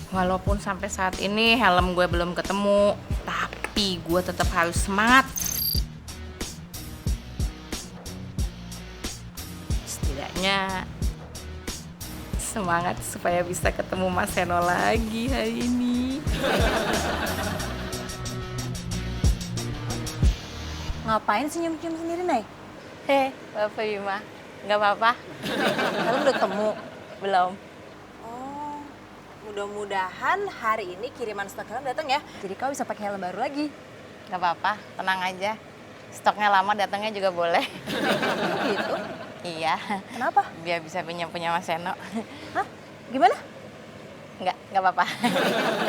Walaupun sampai saat ini helm gue belum ketemu, tapi gue tetap harus semangat. Setidaknya semangat supaya bisa ketemu Mas Seno lagi hari ini. Ngapain senyum-senyum sendiri, Nay? Hei, Bapak Bima, nggak apa-apa? Helm udah ketemu? Belum. Oh, mudah-mudahan hari ini kiriman stok helm datang ya. Jadi kau bisa pakai helm baru lagi. Nggak apa-apa, tenang aja. Stoknya lama, datangnya juga boleh. Gitu? Iya. Kenapa? Biar bisa pinjam punya Mas Seno. Hah? Gimana? Nggak apa-apa.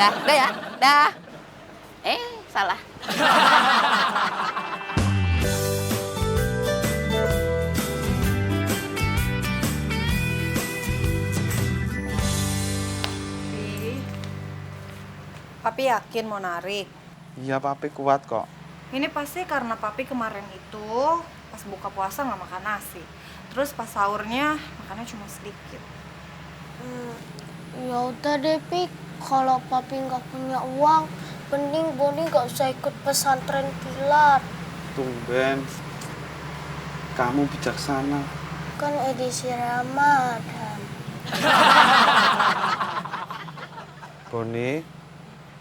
Dah ya, dah. Salah. Papi yakin mau narik? Iya, papi kuat kok. Ini pasti karena papi kemarin itu pas buka puasa nggak makan nasi. Terus pas sahurnya makannya cuma sedikit. Ya udah deh, Pik. Kalau papi nggak punya uang, mending Boni nggak usah ikut pesantren kilat. Tumben. Kamu bijaksana. Kan edisi Ramadan. Boni,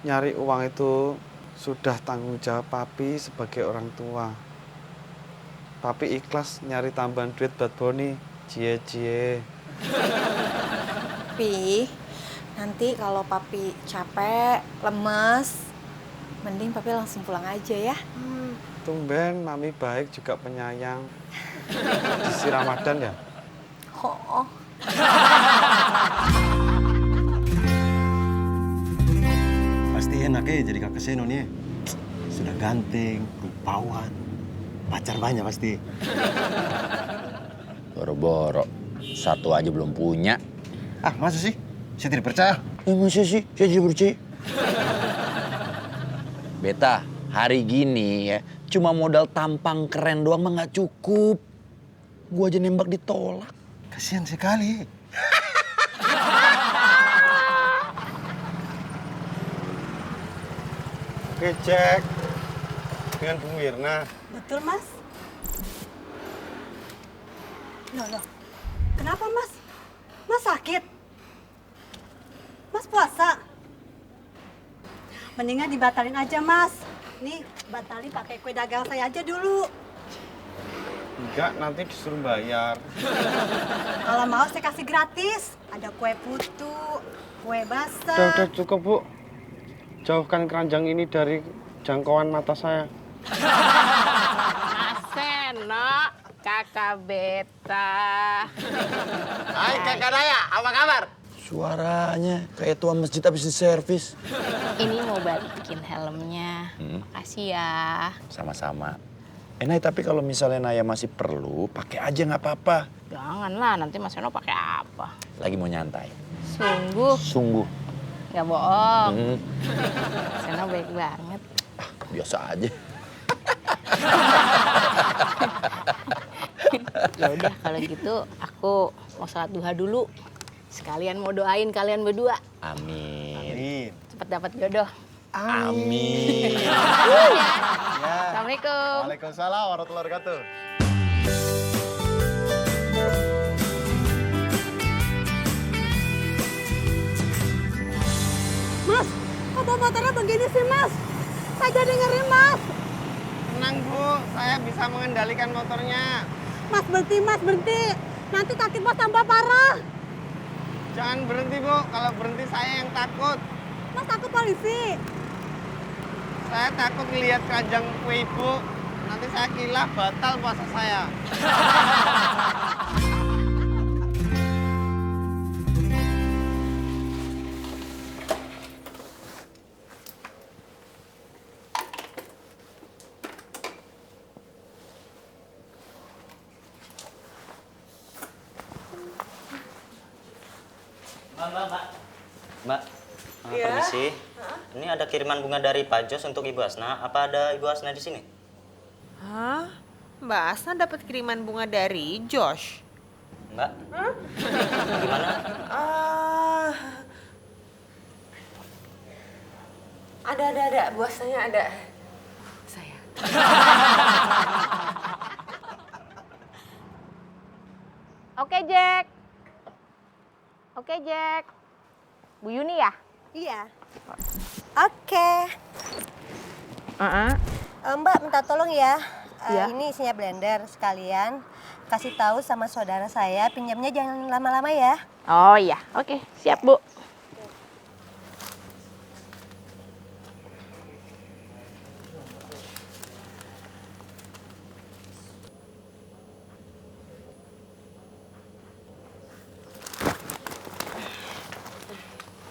nyari uang itu sudah tanggung jawab papi sebagai orang tua. Papi ikhlas nyari tambahan duit buat Boni. Cie-cie. Pi, nanti kalau papi capek, lemes, mending papi langsung pulang aja ya. Tumben, mami baik juga penyayang. Edisi Ramadan ya? Oh. Pasti enak ya jadi kakak Seno nih. Sudah ganteng, rupawan, pacar banyak pasti. Boro-boro, satu aja belum punya. Ah, masa sih? Saya tidak percaya. Masa sih? Saya tidak percaya. Beta, hari gini ya, cuma modal tampang keren doang mah nggak cukup. Gua aja nembak ditolak. Kasihan sekali. Oke, cek. Dengan Bu Mirna. Betul, Mas. Loh. Kenapa, Mas? Mas sakit? Mas puasa? Mendingan dibatalin aja, Mas. Nih, batalin pakai kue dagang saya aja dulu. Enggak, nanti disuruh bayar. Kalau mau saya kasih gratis. Ada kue putu, kue basah. Udah cukup, Bu. Jauhkan keranjang ini dari jangkauan mata saya. Mas Seno, kakak Beta. Hai kakak Raya, apa kabar? Suaranya kayak tuan masjid habis diservis. Ini mau balikin helmnya. Makasih ya. Sama-sama. Nay, tapi kalau misalnya Naya masih perlu, pakai aja nggak apa-apa. Janganlah, nanti Mas Seno pakai apa? Lagi mau nyantai. Sungguh, Sungguh. nggak bohong. Mas Seno baik banget. Biasa aja. Ya udah kalau gitu aku mau sholat duha dulu. Sekalian mau doain kalian berdua. Amin. Cepat dapat jodoh. Amin. Assalamualaikum. Waalaikumsalam warahmatullahi wabarakatuh. Mas, kok bawa motornya begini sih, Mas? Saya dengerin, Mas. Tenang, Bu. Saya bisa mengendalikan motornya. Mas, berhenti. Nanti kaki Mas tambah parah. Jangan berhenti, Bu. Kalau berhenti saya yang takut. Mas takut polisi. Saya takut ngelihat keranjang kue Ibu. Nanti saya kilaf, batal puasa saya. Mbak, permisi. Ini ada kiriman bunga dari Pak Jos untuk Ibu Asna. Apa ada Ibu Asna di sini? Hah? Mbak Asna dapat kiriman bunga dari Josh? Mbak? Gimana? Ada. Buasanya ada. Saya. Oke, Jack. Bu Yuni ya? Iya. Oke. Mbak minta tolong ya. Iya. Ini isinya blender sekalian. Kasih tahu sama saudara saya pinjamnya jangan lama-lama ya. Oh iya, oke. Siap, Bu.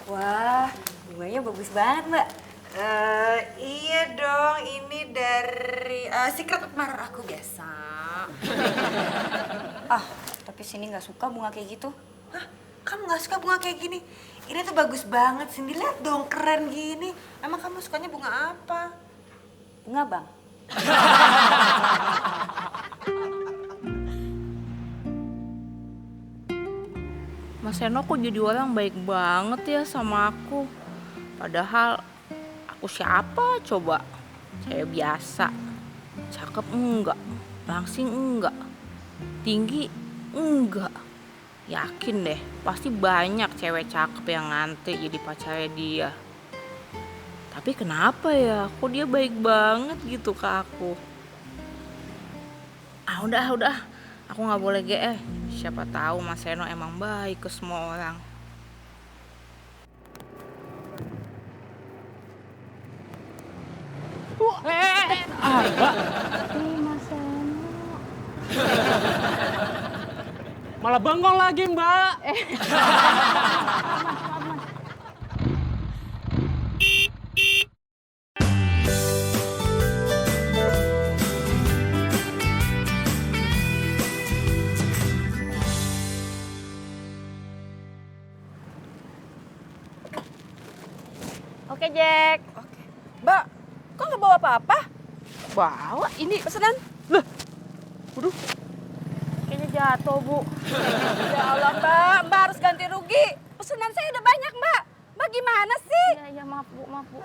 Wah, bunganya bagus banget, Mbak. Iya dong, ini dari Secret Admirer aku biasa. Tapi sini nggak suka bunga kayak gitu. Hah? Kamu nggak suka bunga kayak gini? Ini tuh bagus banget, Cindy. Lihat dong, keren gini. Emang kamu sukanya bunga apa? Bunga bang. Mas Eno kok jadi orang baik banget ya sama aku. Padahal aku siapa coba? Cewek biasa. Cakep enggak, langsing enggak, tinggi enggak. Yakin deh, pasti banyak cewek cakep yang ngantri jadi pacarnya dia. Tapi kenapa ya, kok dia baik banget gitu ke aku? Udah. Aku nggak boleh GR. Siapa tahu Mas Eno emang baik ke semua orang. Malah bengong lagi, Mbak. Oke, Jack. Mbak, kok nggak bawa apa-apa? Bawa ini Pesanan? kayaknya jatuh, Bu. Ya Allah, Mbak harus ganti rugi. Pesanan saya udah banyak, Mbak. Mbak gimana sih? Iya, maaf, Bu.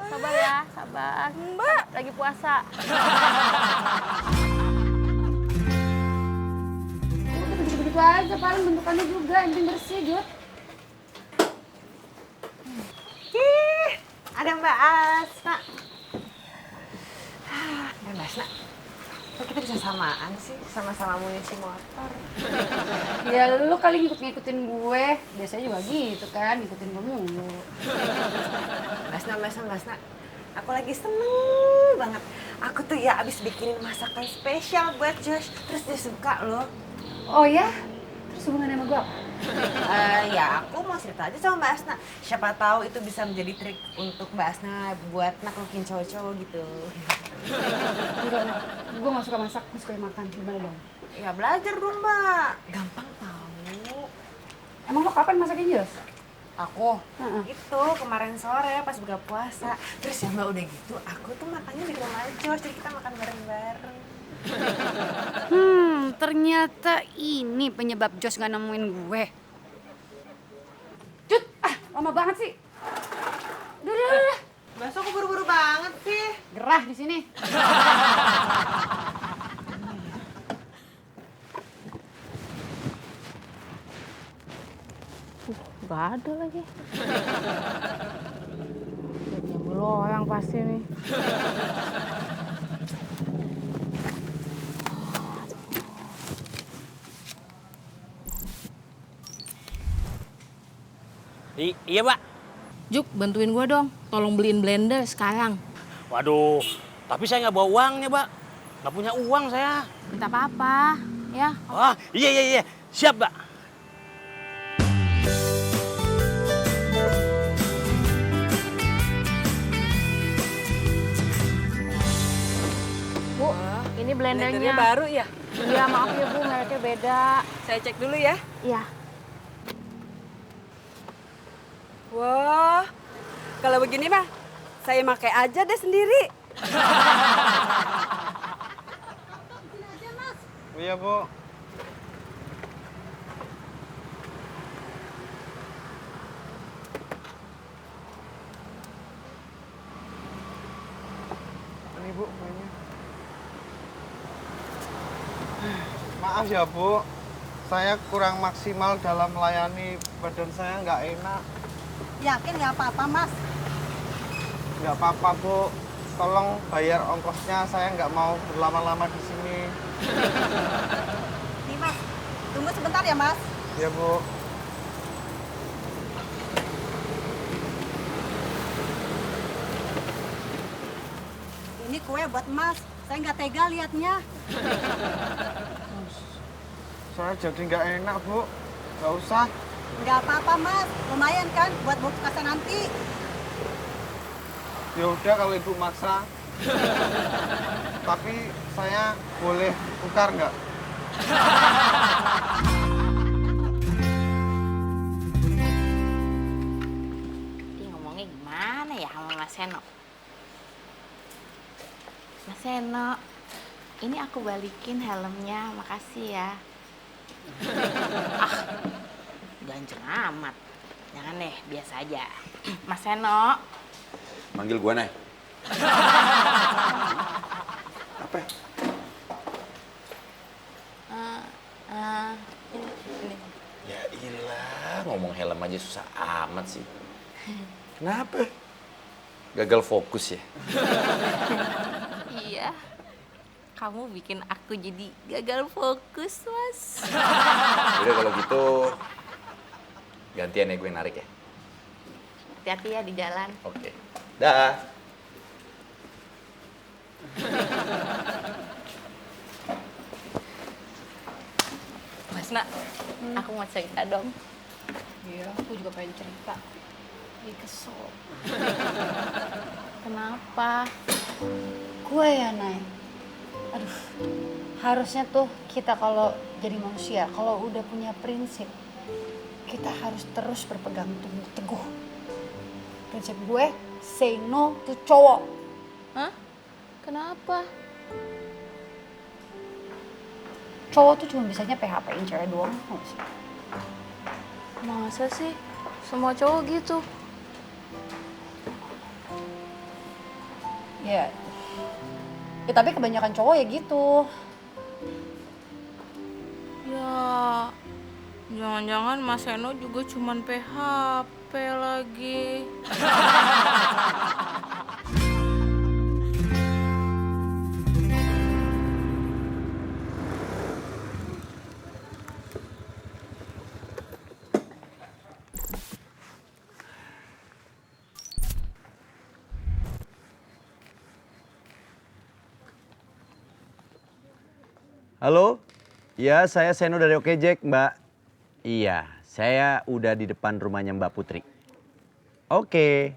Sabar ya, sabar. Mbak. Lagi puasa. Begitu aja paling bentukannya juga yang penting bersih, Jut. Ada Mbak Asna. Mbak Asna, kok kita bisa samaan sih? Sama-sama amunisi motor. Ya lu kali ngikutin gue. Biasanya juga gitu kan, ngikutin gue mulu. Mbak Asna. Aku lagi seneng banget. Aku tuh ya abis bikinin masakan spesial buat Josh. Terus dia suka loh. Oh ya? Terus hubungannya sama gue apa? Ya aku mau cerita aja sama Mbak Asna. Siapa tahu itu bisa menjadi trik untuk Mbak Asna buat naklukin cowok-cowok gitu. Enggak, gue gak suka masak, gue suka makan. Gimana dong? Ya belajar dong Mbak. Gampang tahu. Emang lo kapan masaknya, Jos? Aku itu kemarin sore pas buka puasa. Terus ya Mbak udah gitu, aku tuh makannya di rumah Josh, jadi kita makan bareng-bareng. Ternyata ini penyebab Jos gak nemuin gue. Jut, lama banget sih. Udah. Masa aku buru-buru banget sih? Gerah di sini. Gak ada lagi. Belum orang pasti nih. Iya, Mbak. Juk, bantuin gue dong. Tolong beliin blender sekarang. Waduh, tapi saya nggak bawa uangnya, Mbak. Nggak punya uang saya. Minta apa-apa, ya. Wah, iya. Siap, Mbak. Bu, ini blendernya. Blendernya baru ya? Iya, maaf ya Bu, mereknya beda. Saya cek dulu ya. Iya. Wah, kalau begini mah saya pakai aja deh sendiri. Iya, Bu. Maaf ya Bu, saya kurang maksimal dalam melayani, badan saya nggak enak. Yakin nggak apa-apa, Mas? Nggak apa-apa Bu, tolong bayar ongkosnya, saya nggak mau berlama-lama di sini. Nih, Mas. Tunggu sebentar ya, Mas. Ya Bu. Ini kue buat Mas. Saya nggak tega liatnya. Saya jadi nggak enak Bu, nggak usah. Nggak apa-apa, Mas. Lumayan kan buat buku puasa nanti. Ya udah kalau Ibu maksa. Tapi saya boleh tukar nggak? Ini ngomongnya gimana ya sama Mas Seno? Mas Seno, ini aku balikin helmnya, makasih ya. Ah, ganjeng amat. Jangan deh, biasa aja. Mas Seno. Manggil gua, Nay. Apa ya? Ini. Ya ilah, ngomong helm aja susah amat sih. Kenapa? Gagal fokus ya? Iya. Kamu bikin aku jadi gagal fokus, Mas. Udah kalau gitu, gantian ya gue yang narik ya? Hati-hati ya di jalan. Oke. Dah. Mas Nak, aku mau cerita dong. Iya, aku juga pengen cerita. Lagi kesel. Kenapa? Gue ya, Nay. Aduh, harusnya tuh kita kalau jadi manusia, kalau udah punya prinsip, kita harus terus berpegang teguh. Prinsip gue, say no to cowok. Hah? Kenapa? Cowok tuh cuma bisanya PHP-in cewek doang, tau gak sih? Masa sih? Semua cowok gitu? Ya, tapi kebanyakan cowok ya gitu. Ya, jangan-jangan Mas Seno juga cuman PHP lagi. Halo? Ya, saya Seno dari Oke Jack, Mbak. Iya, saya udah di depan rumahnya Mbak Putri. Oke.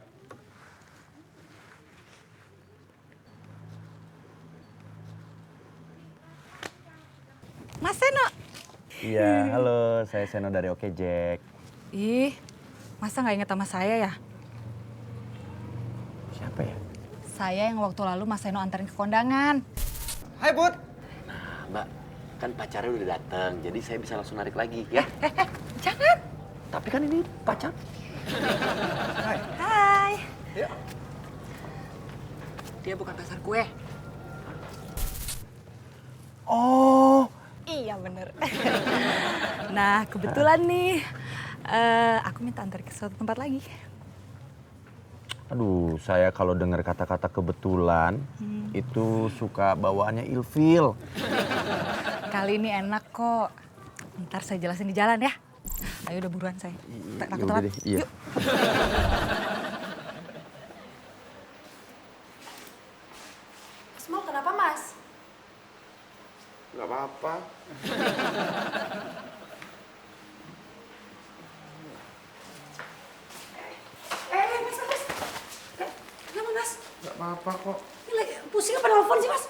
Mas Seno. Iya, halo. Saya Seno dari Oke Jack. Ih, masa nggak inget sama saya ya? Siapa ya? Saya yang waktu lalu Mas Seno anterin ke kondangan. Hai Bud. Nah, Mbak, kan pacarnya udah datang, jadi saya bisa langsung narik lagi, ya? Jangan. Tapi kan ini pacar. Hai. Ya. Dia bukan pacar gue. Oh, Iya bener. Nah kebetulan nih, aku minta antar ke suatu tempat lagi. aduh, saya kalau dengar kata-kata kebetulan, itu suka bawaannya ilfil. Kali ini enak kok. Ntar saya jelasin di jalan ya. Ayo udah buruan saya. Takut Yaudah telat. deh, iya. Yuk. Mas mau kenapa, Mas? Nggak apa-apa. Mas. Kenapa, Mas? Nggak apa-apa kok. Ini lagi pusing apa nelfon sih, Mas?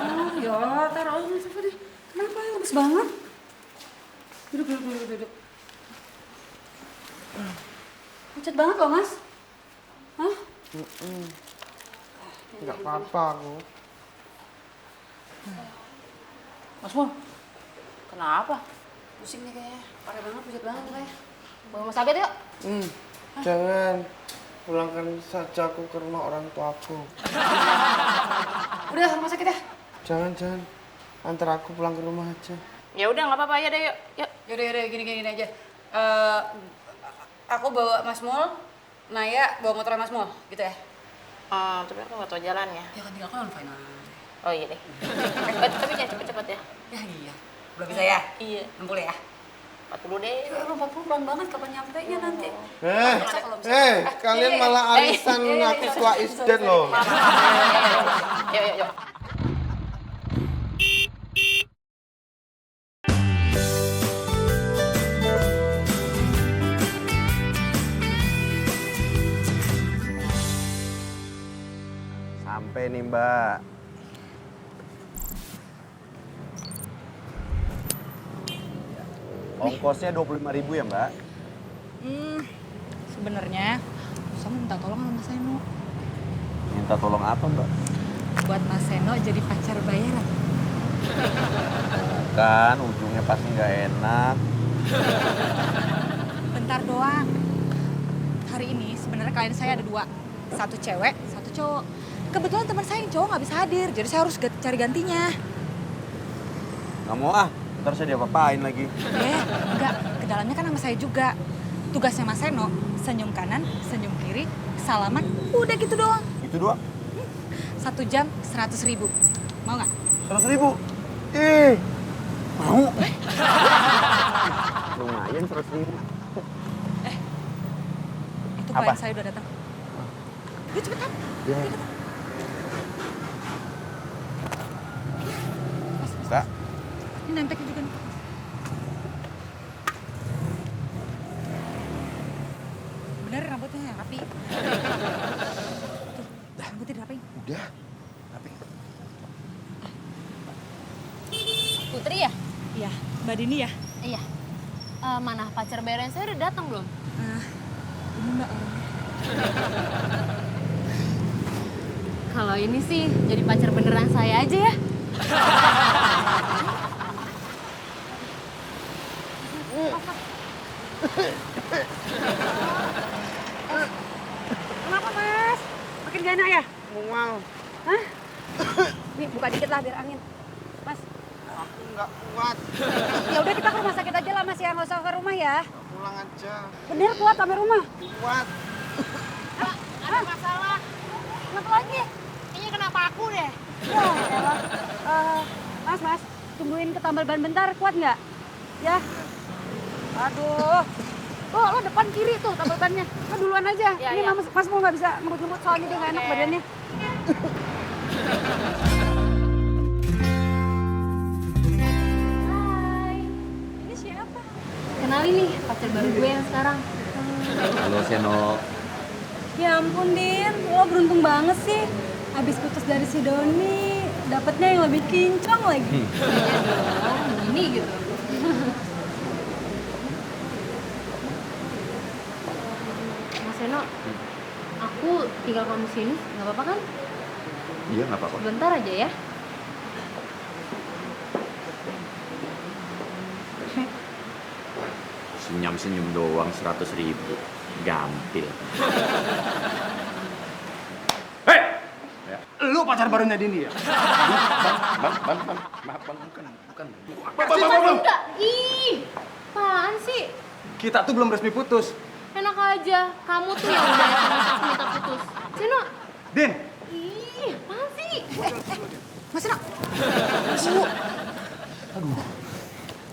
Oh, ya, taruh aja Mas deh. Kenapa? Lemes banget. Duduk. Pucat banget loh, Mas. Hah? Nggak apa-apa aku. Mas Mul, kenapa? Pusing nih kayaknya. Parah banget, pucat banget kayaknya. Bawa rumah sakit yuk. Jangan. Pulangkan saja aku ke rumah orang tuaku. Udah, rumah sakit ya? Jangan. antar aku pulang ke rumah aja. Ya udah nggak apa-apa ya deh yuk. Yuk. Yaudah, gini aja. Aku bawa Mas Mul, Naya bawa motor Mas Mul, gitu ya? Tapi aku nggak tahu jalannya. Ya kan tinggal kan final. Oh iya deh. Tapi jangan cepet-cepet ya. Ya iya. Belum bisa ya? Iya. 60 ya? 40 deh. Ya, 40 pelan banget kapan nyampe nya nanti. Kalian malah arisan ngaku tua isdet loh. Yuk. Sampai nih Mbak. Ongkosnya 25.000 ya Mbak? Sebenarnya saya minta tolong sama Mas Seno. Minta tolong apa Mbak? Buat Mas Seno jadi pacar bayaran. Kan ujungnya pasti nggak enak. Bentar doang. Hari ini sebenarnya klien saya ada 2. Satu cewek, satu cowok. Kebetulan teman saya yang cowok nggak bisa hadir, jadi saya harus cari gantinya. Nggak mau ah, ntar saya diapa-apain lagi. Enggak, ke dalamnya kan sama saya juga. Tugasnya Mas Seno, senyum kanan, senyum kiri, salaman, udah gitu doang. Itu doang? 1 jam 100.000. Mau nggak? 100.000? Ih, mau. Lumayan 100.000. Itu Apa? klien saya udah datang. Yuk cepetan. Ya. Mbak, Ini nempelnya juga nih. Bener rambutnya yang rapi. Tuh, rambutnya dirapiin. udah. Tapi Putri ya? Iya, Mbak Dini ya? Iya. Mana pacar bayaran saya udah datang belum? Ini Mbak orangnya. Kalau ini sih jadi pacar beneran saya aja ya. Kenapa Mas? Makin gak enak ya? Mual. Hah? Nih buka dikit lah biar angin. Mas, Aku nggak kuat. ya udah kita ke rumah sakit aja lah Mas ya, nggak usah ke rumah ya. Pulang aja. Bener kuat sampai rumah. Kuat. Ada masalah. Kenapa lagi? Kayaknya kenapa aku deh? Ya elah. Mas, tungguin ke tambal ban bentar, kuat nggak? Ya. Aduh. Oh, lo depan kiri tuh tambal bannya. Lo duluan aja. Ya, Ini ya. Mas mau nggak bisa ngebut-ngebut soalnya dia nggak enak badannya. Hai. Ini siapa? Kenalin nih pacar baru gue yang sekarang. halo Seno. Ya ampun Din, lo beruntung banget sih. Habis putus dari si Doni, dapetnya yang lebih kinclong lagi. Ini gitu. Mas Seno, aku tinggal kamu sini, nggak apa-apa kan? Iya nggak apa-apa. Sebentar aja ya. Senyum-senyum doang 100.000. Gampil. Hei! Lu pacar barunya Dini ya? Bang, maaf bang, bukan. Bang. Enggak, ih, apaan sih? Kita tuh belum resmi putus. Enak aja, kamu tuh yang udah SMS aku minta putus. Seno, Din, ih, apaan sih? Mas Seno. Aduh.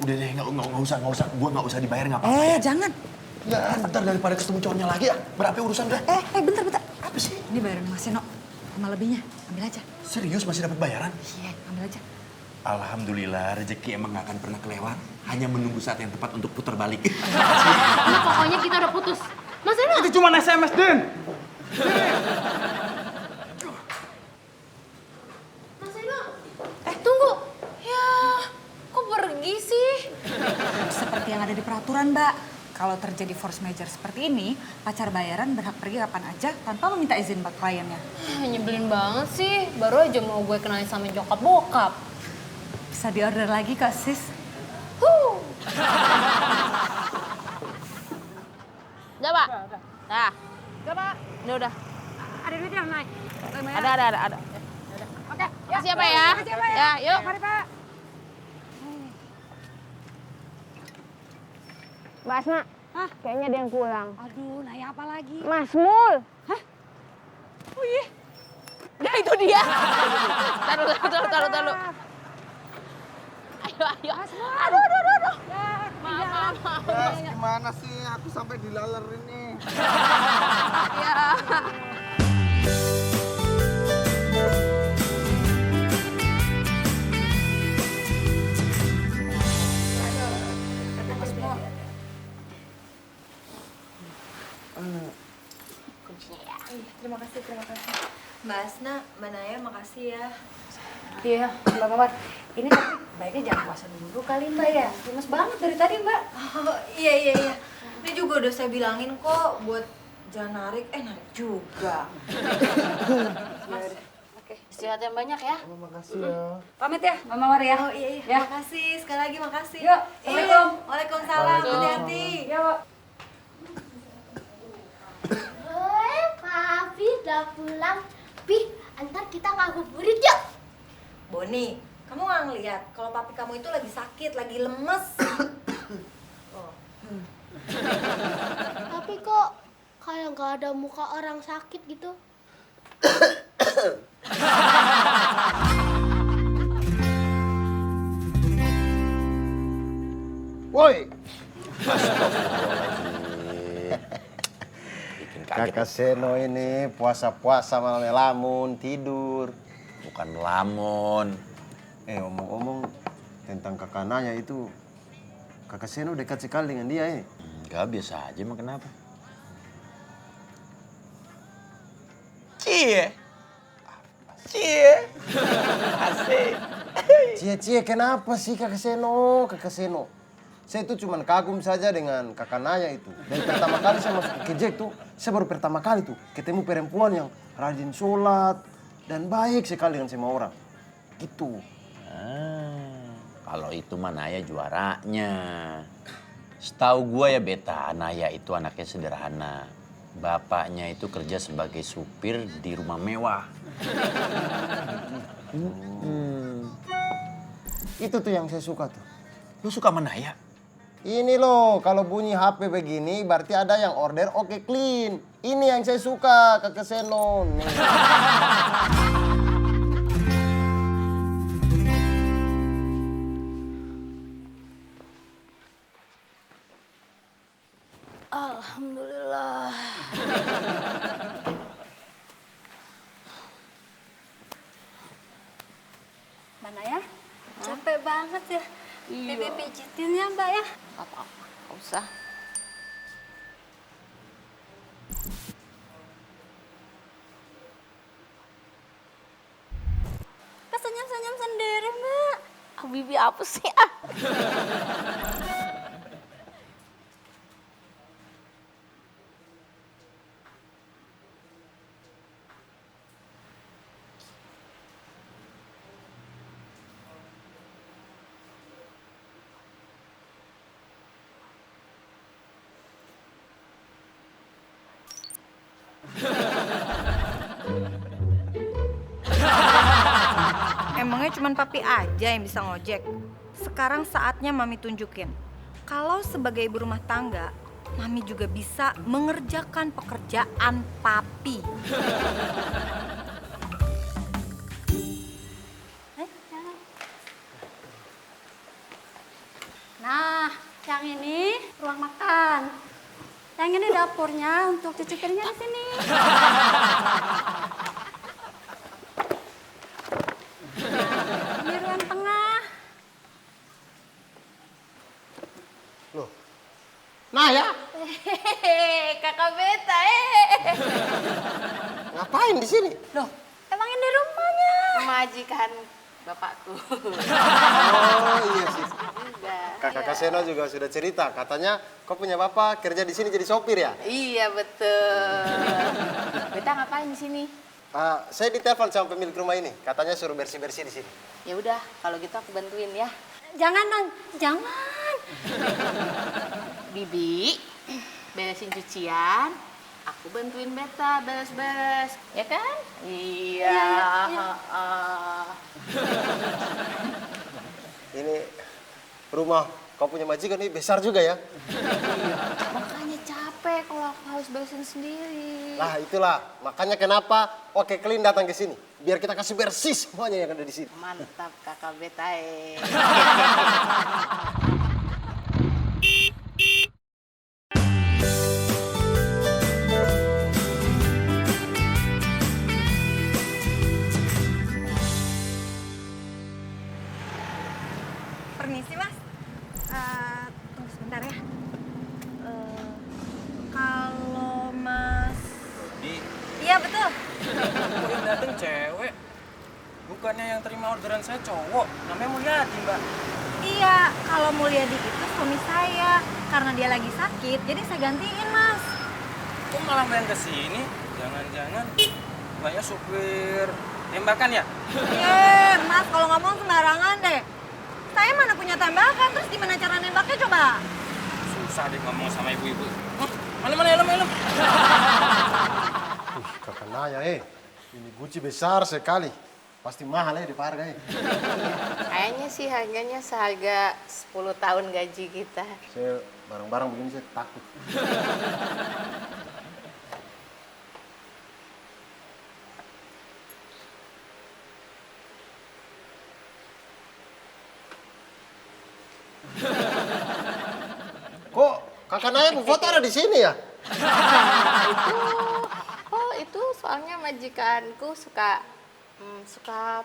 Udah deh, nggak usah. Gue nggak usah dibayar nggak apa-apa. Jangan. Ya, ntar daripada ketemu cowoknya lagi ya. Berapa urusan udah? Bentar. Apa sih? Ini bayaran Mas Seno. Sama lebihnya, ambil aja. Serius masih dapat bayaran? Iya, ambil aja. Alhamdulillah, rezeki emang nggak akan pernah kelewat. Hanya menunggu saat yang tepat untuk putar balik. Nah, pokoknya kita udah putus. Mas Seno. itu cuma SMS, Din. Mas Seno. Tunggu. Ya, kok pergi sih? Seperti yang ada di peraturan, Mbak. Kalau terjadi force major seperti ini, pacar bayaran berhak pergi kapan aja tanpa meminta izin buat kliennya. Nyebelin banget sih. Baru aja mau gue kenalin sama nyokap bokap. Bisa diorder lagi kok, sis. Udah, Pak? Dah. Udah Pak, Udah. ada duitnya naik. Ada. Oke, Makasih ya, Pak ya. Makasih ya Pak ya. Ya, yuk. Mari Pak. Mbak Asma, kayaknya ada yang pulang. Aduh, Naya apa lagi? Mas Mul. Hah? Oh iya. Nah itu dia. Taruh. Ayo. Aduh. Maaf. Mas, gimana sih? Aku sampai dilaler ini. Ya. Terima kasih. Mbak Asna, Mbak Naya, makasih ya. Iya, Mbak Mawar. Ini tapi baiknya jangan puasa dulu kali Mbak ya. Lemes banget dari tadi Mbak. Oh, iya. Ini juga udah saya bilangin kok buat jangan narik. Narik juga. Mas, oke. Istirahat yang banyak ya. Makasih ya. Pamit ya, Mbak Mawar ya. Oh iya. Ya. Makasih, sekali lagi makasih. Yuk, Assalamualaikum. Waalaikumsalam, hati-hati. Yuk. Papi udah pulang. Pi, antar kita ngabuburit yuk. Boni, kamu nggak ngeliat kalau papi kamu itu lagi sakit, lagi lemes. Tapi kok kayak nggak ada muka orang sakit gitu. Woi. Kakak Seno ini puasa-puasa malah melamun, tidur. Bukan lamun. Omong-omong tentang kakak Naya itu, kakak Seno dekat sekali dengan dia Enggak, biasa aja, emang kenapa? Cie. Asik. Cie, kenapa sih kakak Seno? Saya itu cuma kagum saja dengan kakak Naya itu. Dan pertama kali saya masuk ke Jack tuh, saya baru pertama kali tuh ketemu perempuan yang rajin sholat dan baik sekali dengan semua orang. Gitu. Kalau itu mah Naya juaranya. Setahu gua ya Beta, Naya itu anaknya sederhana. Bapaknya itu kerja sebagai supir di rumah mewah. Itu tuh yang saya suka tuh. Lu suka sama Naya? Ini loh, kalau bunyi HP begini berarti ada yang order oke clean. Ini yang saya suka, kakak Seno. Nih. Alhamdulillah. Mana ya? Capek banget ya. Bebe pijitin ya Mbak ya. Apa-apa, nggak usah. Senyum-senyum sendiri Mbak. Bibi apa sih Emangnya cuma papi aja yang bisa ngojek? Sekarang saatnya Mami tunjukin. Kalau sebagai ibu rumah tangga, Mami juga bisa mengerjakan pekerjaan papi. Nah, yang ini ruang makan. Yang ini dapurnya untuk cuci piringnya di sini. Ini ruang tengah. Loh, Naya, Kakak Beta, ngapain di sini? Loh, emang ini rumahnya? Majikan bapakku. Oh iya sih. Kakak Seno juga sudah cerita, katanya kau punya bapak kerja di sini jadi sopir ya? Iya betul. Beta ngapain di sini? Saya ditelepon sama pemilik rumah ini, katanya suruh bersih-bersih di sini. Ya udah, kalau gitu aku bantuin ya. Jangan dong, jangan. Bibi, beresin cucian. Aku bantuin Beta beres-beres, ya kan? Iya. Ini rumah kau punya majikan ini besar juga ya. Makanya capek kalau aku harus beresin sendiri. Lah itulah, makanya kenapa Oke Clean datang ke sini. Biar kita kasih bersih semuanya yang ada di sini. Mantap kakak betae. Permisi mas, tunggu sebentar ya. Kalau mas... Di, Iya betul. kok yang dateng cewek? Bukannya yang terima orderan saya cowok, namanya Mulyadi, Mbak. Iya, kalau Mulyadi itu suami saya. Karena dia lagi sakit, jadi saya gantiin mas. Kok malah main ke sini? Jangan-jangan Mbaknya supir tembakan ya? Mas, kalau ngomong sembarangan deh. Saya mana punya tembakan, terus gimana cara nembaknya coba? Susah deh ngomong sama ibu-ibu. Mana helm? Kakak Naya, ini Gucci besar sekali. Pasti mahal ya di harga ya. Kayaknya sih harganya seharga 10 tahun gaji kita. Saya barang-barang begini saya takut. Kok kakak Naya foto ada di sini ya? itu soalnya majikanku suka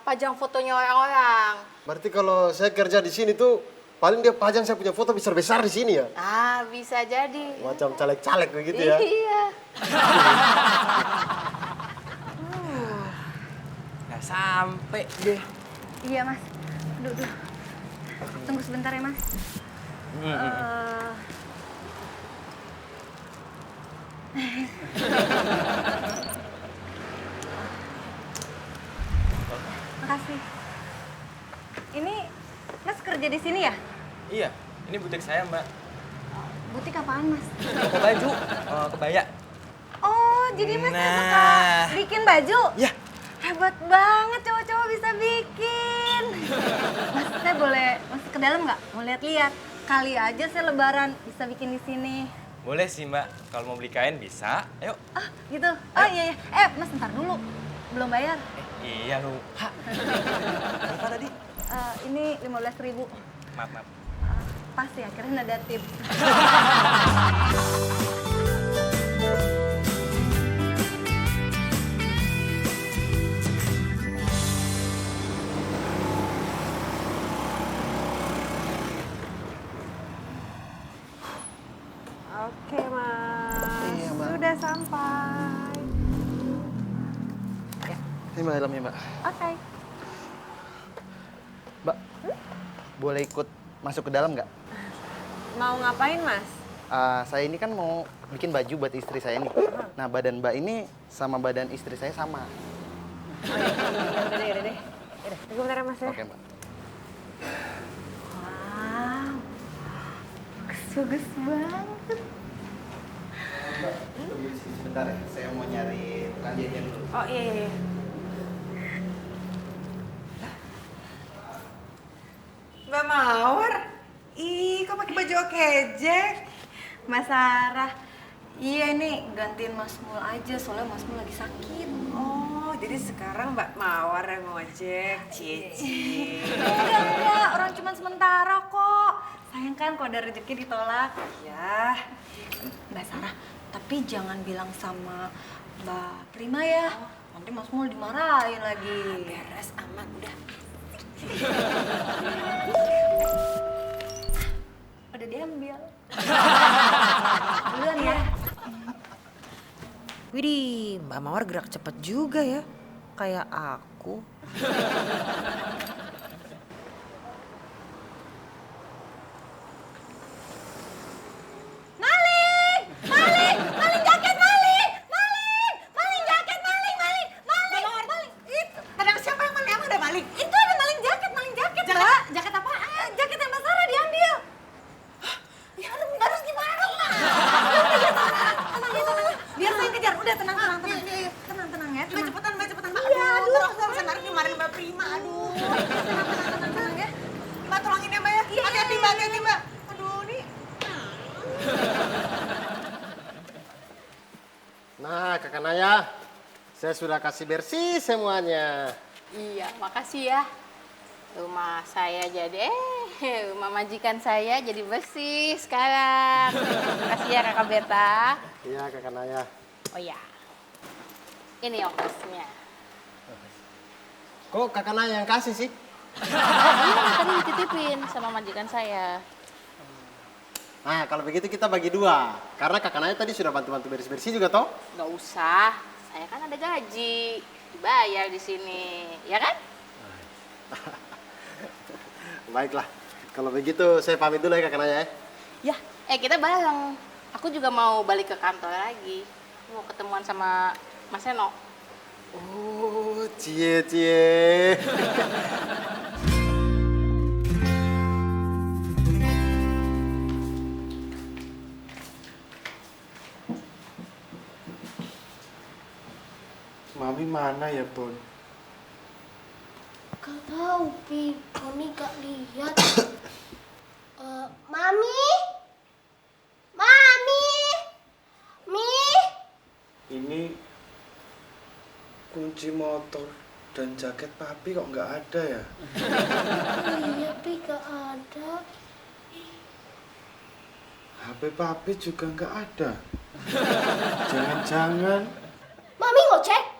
pajang fotonya orang-orang. Berarti kalau saya kerja di sini tuh paling dia pajang saya punya foto besar-besar di sini ya? Ah, bisa jadi. Macam caleg-caleg begitu ya? Iya. Nggak sampai deh. Iya mas, duduk. Tunggu sebentar ya mas. Makasih. Ini mas kerja di sini ya? Iya, ini butik saya, Mbak. Butik apaan mas? Toko baju, kebaya. Oh, jadi mas yang suka Nah. bikin baju? Iya. Hebat banget cowok-cowok bisa bikin. Mas, saya boleh masuk ke dalam nggak? Mau lihat-lihat. Kali aja saya lebaran bisa bikin di sini. Boleh sih, Mbak. Kalau mau beli kain bisa. Ayo. Ah, gitu. Oh iya. Mas ntar dulu. Belum bayar. Iya, lupa. Lupa tadi. Ini 15.000. Maaf. Pas ya, kirain ada tips. Oke, Mas. Iya, Mbak. Sudah sampai. Ini Mbak helmnya, Mbak. Oke. Mbak, boleh ikut masuk ke dalam nggak? Mau ngapain, Mas? Saya ini kan mau bikin baju buat istri saya nih. Nah, badan Mbak ini sama badan istri saya sama. Udah deh. Tunggu bentar ya, Mas ya. Oke, Mbak. Wow. Bagus banget. Mbak, sebentar ya. Saya mau nyari tukang jahitnya dulu. Oh iya. Mbak Mawar, kok pakai baju Oke Jack? Mas Sarah. Iya nih, gantiin Mas Mul aja soalnya Mas Mul lagi sakit. Oh, jadi sekarang Mbak Mawar yang ngojek, Cici. Enggak, orang cuma sementara kok. Sayang kan kalau ada rezeki ditolak. Ya, Mbak Sarah, tapi jangan bilang sama Mbak Prima ya. Nanti Mas Mul dimarahin lagi. beres aman udah. Udah diambil. Duluan ya. Widih, Mbak Mawar gerak cepet juga ya. Kayak aku. Maling jaket, maling jaket, maling. Kadang siapa yang maling? Emang ada maling? Itu ada maling jaket, Mbak. Jaket apaan? Jaket yang Mbak Sarah diambil. Ya harus gimana, Mbak? Tenang. Biar saya kejar. Udah tenang. Tenang ya. Mbak cepetan, Mbak. Iya, aduh. Aku harus narik dimarahin Mbak Prima, aduh. Kakak Naya, saya sudah kasih bersih semuanya. Iya, makasih ya. Rumah saya jadi, rumah majikan saya jadi bersih sekarang. Makasih ya Kakak Beta. Iya, Kakak Naya. Oh ya, ini ongkosnya. Kok Kakak Naya yang kasih sih? Iya, tadi dititipin sama majikan saya. Nah, kalau begitu kita bagi 2. Karena Kakak Naya tadi sudah bantu-bantu bersih-bersih juga toh? Nggak usah, saya kan ada gaji, dibayar di sini, ya kan? Baiklah, kalau begitu saya pamit dulu ya Kakak Naya. Ya, kita bareng. Aku juga mau balik ke kantor lagi. Mau ketemuan sama Mas Seno. Oh, cie. Mami mana ya, Bon? Gak tahu, Pi. Boni gak lihat. Mami? Mami? Mi? Ini kunci motor dan jaket papi kok nggak ada ya? Iya, Pi, gak ada. HP papi juga nggak ada. Jangan-jangan Mami ngecek?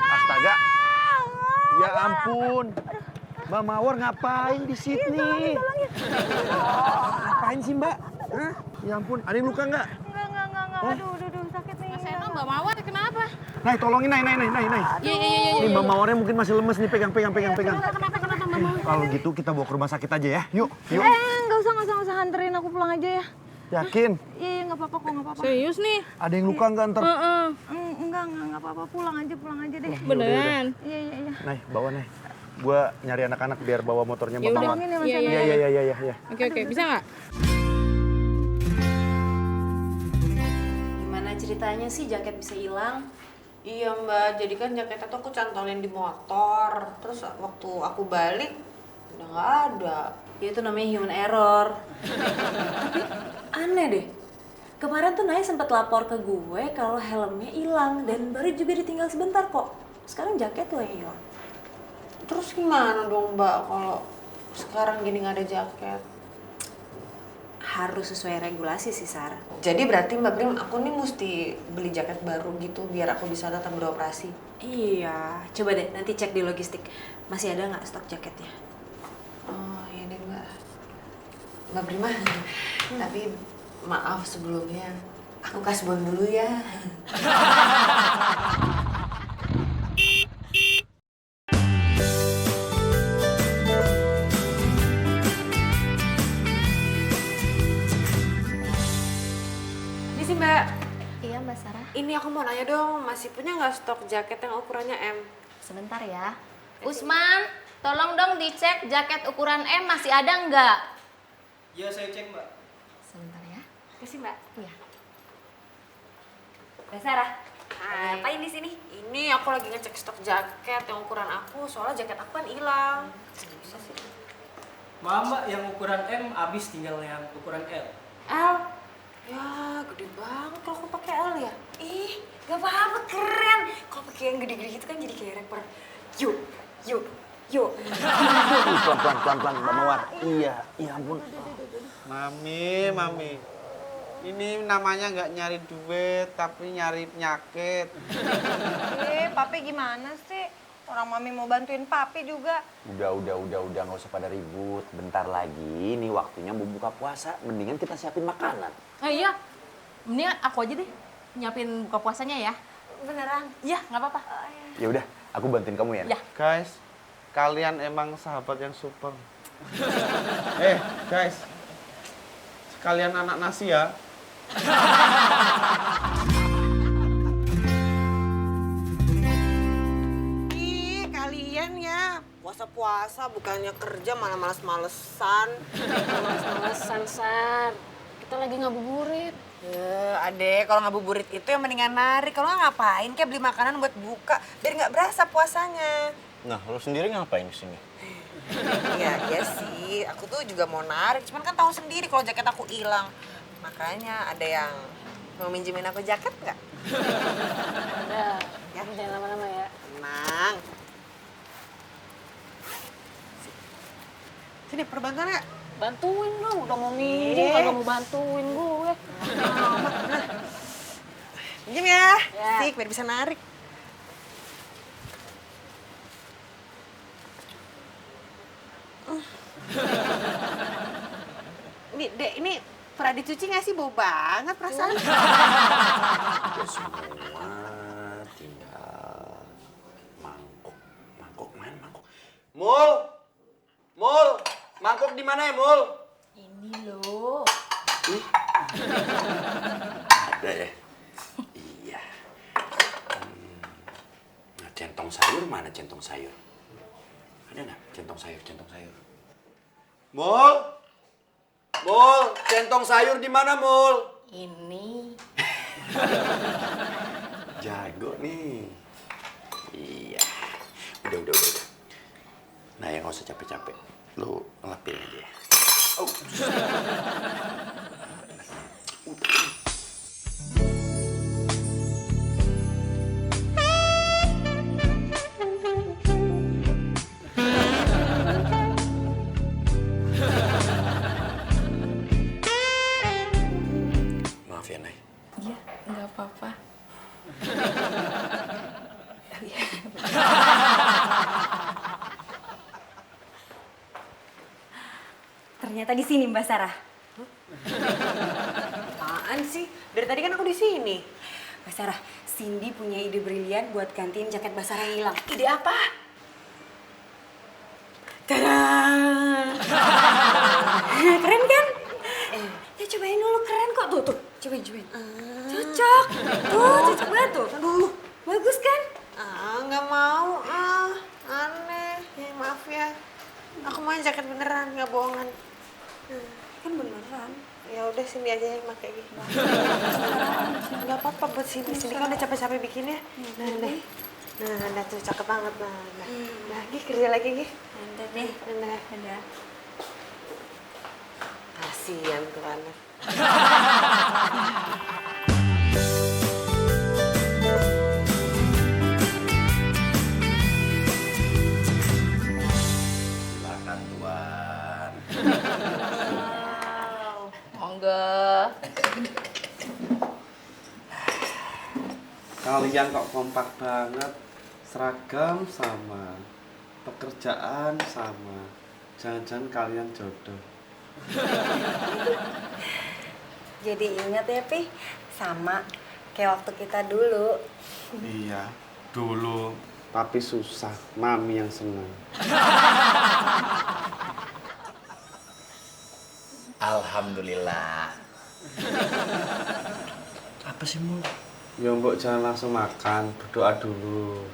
Astaga. Ya ampun. Mbak Mawar ngapain di sini? Ngapain sih Mbak? Hah? Ya ampun, ada yang luka nggak? Enggak. Aduh, sakit nih. Mas Seno, Mbak Mawar kenapa? Nay, tolongin Nay. Iya. Ini Mbak Mawarnya mungkin masih lemes nih, pegang. Kenapa Mbak Mawar? Kalau gitu kita bawa ke rumah sakit aja ya. Yuk. Enggak usah hanterin aku pulang aja ya. Yakin? Iya, enggak apa-apa kok, enggak apa-apa. Serius nih? Ada yang luka nggak ntar? Enggak apa-apa. Pulang aja deh. Beneran? Iya. Nay, bawa Nay. Gua nyari anak-anak biar bawa motornya Mbak Mawar. Tolongin ya Mas Seno. Iya. Oke, bisa nggak? Gimana ceritanya sih jaket bisa hilang? Iya mbak, jadi kan jaketnya tuh aku cantolin di motor. Terus waktu aku balik, udah nggak ada. Ya itu namanya human error. Tapi aneh deh. Kemarin tuh Naya sempat lapor ke gue kalau helmnya hilang dan baru juga ditinggal sebentar kok. Sekarang jaket tuh yang hilang. Terus gimana dong mbak kalau sekarang gini nggak ada jaket? Harus sesuai regulasi sih Sar. Jadi berarti Mbak Prim, aku nih mesti beli jaket baru gitu biar aku bisa tetap beroperasi. Iya, coba deh nanti cek di logistik. Masih ada nggak stok jaketnya? Oh iya deh Mbak. Mbak Prima, tapi maaf sebelumnya. Aku kasbon dulu ya. Mbak. Iya Mbak Sarah. Ini aku mau nanya dong, masih punya nggak stok jaket yang ukurannya M? Sebentar ya. Usman, tolong dong dicek jaket ukuran M masih ada nggak? Iya, saya cek, Mbak. Sebentar ya. Kasih Mbak. Iya. Mbak Sarah. Hai. Ngapain di sini? Ini aku lagi ngecek stok jaket yang ukuran aku, soalnya jaket aku kan hilang. Bisa sih. Maaf, Mbak, yang ukuran M habis, tinggal yang ukuran L. L? Ya, gede banget kalau aku pakai L ya. Ih, gak apa-apa, keren. Kalau pakai yang gede-gede gitu kan jadi kayak rapper. Yuk. Pelan, Mbak Mawar. Iya, ya ampun. Mami. Ini namanya nggak nyari duit, tapi nyari penyakit. Papi gimana sih? Orang Mami mau bantuin Papi juga. Udah, nggak usah pada ribut. Bentar lagi, ini waktunya mau buka puasa. Mendingan kita siapin makanan. Iya, mendingan aku aja deh nyiapin buka puasanya ya. Beneran? Iya, nggak apa-apa. Ya udah, aku bantuin kamu ya. Ya. Guys, kalian emang sahabat yang super. Guys, sekalian anak nasi ya. Ih, kalian ya puasa-puasa bukannya kerja malah males-malesan. Males-malesan, Sar. Kita lagi ngabuburit. Adek, kalau ngabuburit itu yang mendingan narik. Kalau nggak ngapain, kayak beli makanan buat buka, biar nggak berasa puasanya. Nah, lu sendiri ngapain di sini? Iya sih, aku tuh juga mau narik, cuman kan tahu sendiri kalau jaket aku hilang. Makanya ada yang mau minjemin aku jaket nggak? Ada. Ya. Jangan lama-lama ya. Tenang. Sini, perbantuan nggak? Bantuin dong, udah mau minjem kagak mau bantuin gue. Minjem ya, sik biar bisa narik. Ini, Dek, ini pernah dicuci nggak sih? Bau banget perasaan. Ya semua tinggal mangkok mana mangkok? Mul, mangkok di mana ya, Mul? Ini loh. Ada ya? Iya. Nah, centong sayur mana centong sayur? Ada nggak centong sayur? Mul, centong sayur di mana, Mul? Ini. Jago nih. Iya. Udah. Nah, ya nggak usah capek-capek. Lu ngelapin aja ya. Oh. Maaf ya, Nay. Iya, nggak apa-apa. Ternyata di sini Mbak Sarah. Apaan sih? Dari tadi kan aku di sini. Mbak Sarah, Cindy punya ide brilian buat gantiin jaket Mbak Sarah yang hilang. Ide apa? Tada! Keren kan? Ya cobain dulu, keren kok. Tuh, cobain. Cocok. Tuh, cocok banget tuh. Aduh, bagus kan? Nggak mau. Aneh. Maaf ya. Aku mau jaket beneran, nggak bohongan. Kan beneran. Ya udah sini aja yang pakai gitu. Nggak apa-apa buat sini kan udah capek-capek bikinnya. Nah, tuh cakep banget. Nah, kerja lagi, Gi. Udah deh. Udah. Kasian tuh anak. Silakan Tuan. Monggo. Kalian kok kompak banget. Seragam sama, pekerjaan sama. Jangan-jangan kalian jodoh. Jadi ingat ya, Pi. Sama kayak waktu kita dulu. Iya, dulu papi susah, mami yang senang. Alhamdulillah. Apa sih, Mul? Ya mbok jangan langsung makan, berdoa dulu.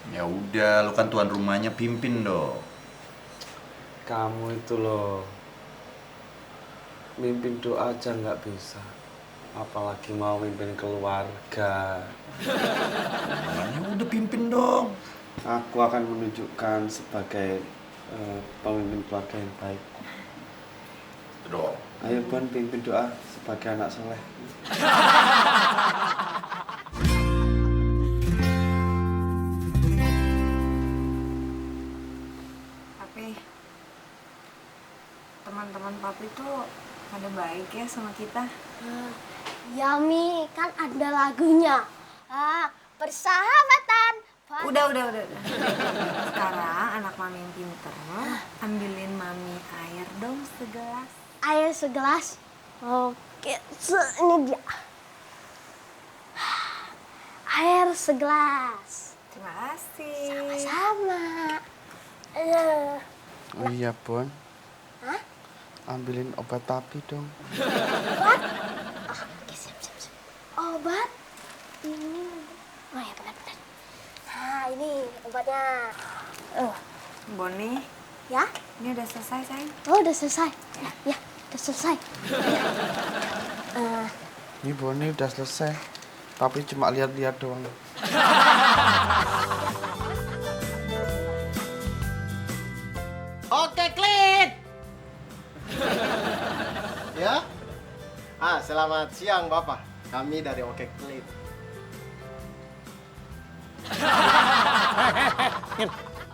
Ya udah, lu kan tuan rumahnya, pimpin dong. Kamu itu loh, mimpin doa aja nggak bisa. Apalagi mau mimpin keluarga. Makanya udah pimpin dong. Aku akan menunjukkan sebagai pemimpin keluarga yang baik. Dong. Ayo Bon, pimpin doa sebagai anak soleh. Tapi teman-teman Papi tuh pada baik ya sama kita. Ya Mi, kan ada lagunya. Persahabatan. Udah. Sekarang anak Mami yang pinter, ambilin Mami air dong segelas. Air segelas. Oke, ini dia. Air segelas. Terima kasih. Sama-sama. Oh iya Bon, Hah? ambilin obat papi dong. Obat? Oke, siap. Obat? Ini. Oh ya, benar. Nah, ini obatnya. Boni, Ya? ini udah selesai, sayang. Oh, udah selesai. Ya, udah selesai. Ini Boni udah selesai. Papi cuma lihat-lihat doang. Oke, klik. Ya? Selamat siang, Bapak. Kami dari Oke Klik.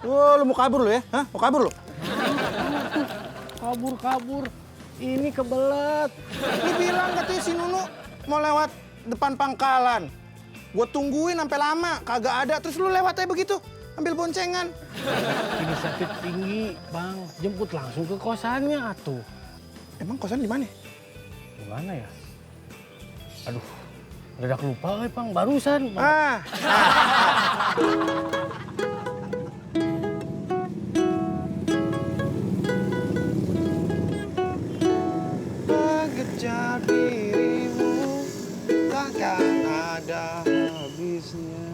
Wah, lu mau kabur lu ya? Hah? Mau kabur lu? Kabur. Ini kebelet. Lu bilang katanya si Nunu mau lewat depan pangkalan. Gue tungguin sampai lama, kagak ada. Terus lu lewat aja begitu, ambil boncengan. Ini sakit tinggi, Bang. Jemput langsung ke kosannya atuh. Emang kosan di mana? Di mana ya? Aduh, dadak lupa Bang, barusan. Mengejar dirimu takkan ada habisnya.